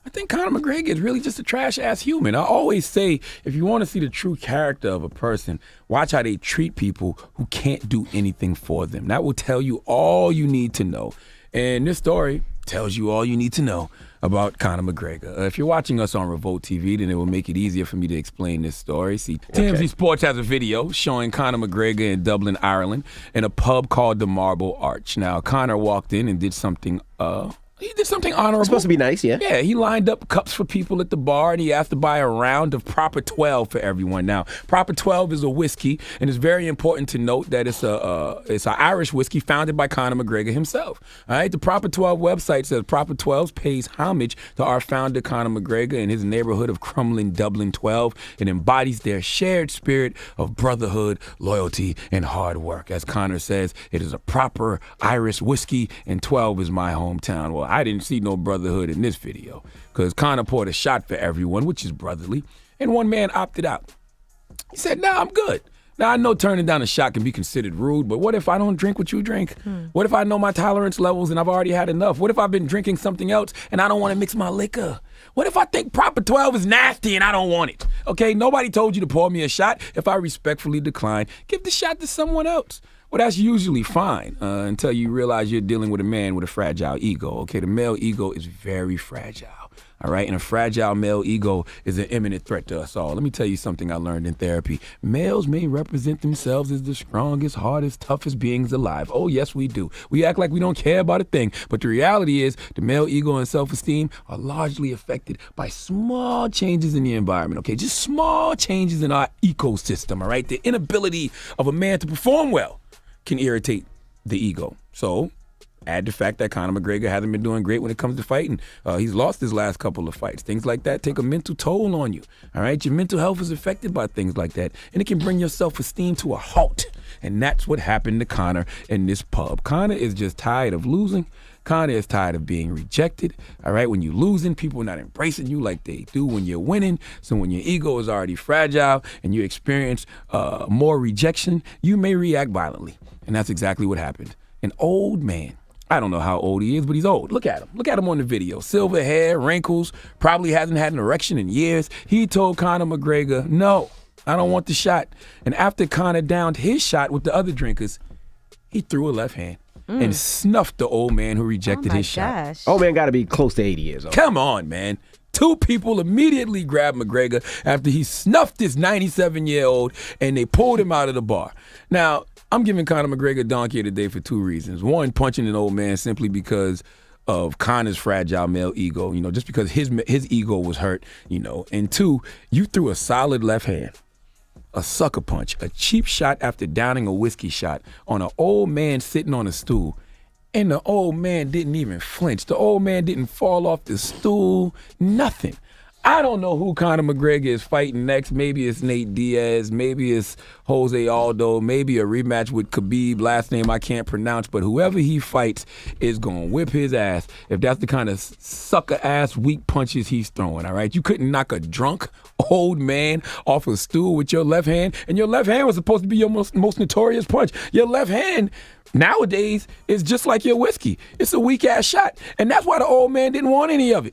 I think Conor McGregor is really just a trash-ass human. I always say, if you want to see the true character of a person, watch how they treat people who can't do anything for them. That will tell you all you need to know. And this story tells you all you need to know about Conor McGregor. If you're watching us on Revolt TV, then it will make it easier for me to explain this story. See, TMZ Sports has a video showing Conor McGregor in Dublin, Ireland, in a pub called the Marble Arch. Now, Conor walked in and did something honorable. It's supposed to be nice, yeah. Yeah, he lined up cups for people at the bar, and he asked to buy a round of Proper 12 for everyone. Now, Proper 12 is a whiskey, and it's very important to note that it's an Irish whiskey founded by Conor McGregor himself. All right, the Proper 12 website says Proper 12 pays homage to our founder, Conor McGregor, and his neighborhood of Crumlin, Dublin 12. It embodies their shared spirit of brotherhood, loyalty, and hard work. As Conor says, it is a proper Irish whiskey, and 12 is my hometown. Well, I didn't see no brotherhood in this video because Conor poured a shot for everyone, which is brotherly, and one man opted out. He said, nah, I'm good. Now, I know turning down a shot can be considered rude, but what if I don't drink what you drink? What if I know my tolerance levels and I've already had enough? What if I've been drinking something else and I don't want to mix my liquor? What if I think Proper 12 is nasty and I don't want it? Okay, nobody told you to pour me a shot. If I respectfully decline, give the shot to someone else. Well, that's usually fine until you realize you're dealing with a man with a fragile ego. Okay, the male ego is very fragile. All right, and a fragile male ego is an imminent threat to us all. Let me tell you something I learned in therapy. Males may represent themselves as the strongest, hardest, toughest beings alive. Oh, yes, we do. We act like we don't care about a thing. But the reality is the male ego and self-esteem are largely affected by small changes in the environment, okay? Just small changes in our ecosystem, all right? The inability of a man to perform well can irritate the ego. So add the fact that Conor McGregor hasn't been doing great when it comes to fighting. He's lost his last couple of fights. Things like that take a mental toll on you. All right, your mental health is affected by things like that, and it can bring your self-esteem to a halt. And that's what happened to Conor in this pub. Conor is just tired of losing. Conor is tired of being rejected. All right, when you're losing, people are not embracing you like they do when you're winning. So when your ego is already fragile and you experience more rejection, you may react violently. And that's exactly what happened. An old man. I don't know how old he is, but he's old. Look at him. Look at him on the video. Silver hair, wrinkles, probably hasn't had an erection in years. He told Conor McGregor, no, I don't want the shot. And after Conor downed his shot with the other drinkers, he threw a left hand and snuffed the old man who rejected his shot. Old man got to be close to 80 years old. Come on, man. Two people immediately grabbed McGregor after he snuffed this 97-year-old, and they pulled him out of the bar. Now, I'm giving Conor McGregor donkey of the day for two reasons. One, punching an old man simply because of Conor's fragile male ego, just because his ego was hurt, And two, you threw a solid left hand, a sucker punch, a cheap shot after downing a whiskey shot on an old man sitting on a stool. And the old man didn't even flinch. The old man didn't fall off the stool, nothing. I don't know who Conor McGregor is fighting next. Maybe it's Nate Diaz. Maybe it's Jose Aldo. Maybe a rematch with Khabib, last name I can't pronounce. But whoever he fights is going to whip his ass if that's the kind of sucker-ass weak punches he's throwing, all right? You couldn't knock a drunk old man off a stool with your left hand, and your left hand was supposed to be your most notorious punch. Your left hand nowadays is just like your whiskey. It's a weak-ass shot, and that's why the old man didn't want any of it.